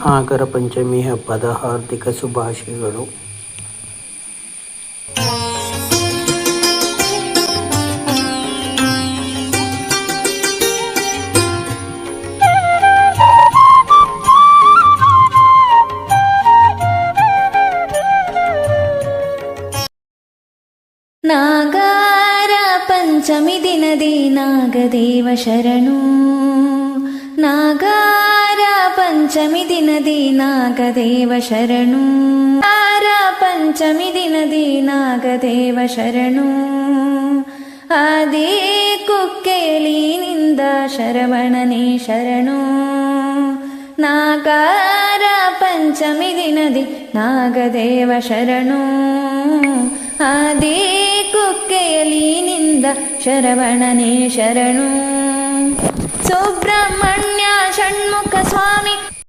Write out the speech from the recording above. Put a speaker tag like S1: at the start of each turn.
S1: ನಾಗರ ಪಂಚಮಿ ಹಬ್ಬದ ಹಾರ್ದಿಕ ಶುಭಾಶಯಗಳು.
S2: ನಾಗರ ಪಂಚಮಿ ದಿನದಿ ನಾಗದೇವ ಶರಣು. ನಾಗರ ಪಂಚಮಿ ದಿನದಿ ನಾಗದೇವ ಶರಣು. ನಾಗರ ಪಂಚಮಿ ದಿನದಿ ನಾಗದೇವ ಶರಣು. ಆದಿ ಕುಕ್ಕೆಲಿನಿಂದ ಶರವಣನೇ ಶರಣು. ನಾಗರ ಪಂಚಮಿ ದಿನದಿ ನಾಗದೇವ ಶರಣು. ಆದಿ ಕುಕ್ಕೆಯಲಿನಿಂದ ಶರವಣನೇ ಶರಣು. ಸುಬ್ರಹ್ಮಣ್ಯ ಷಣ್ಮುಖ ಸ್ವಾಮಿ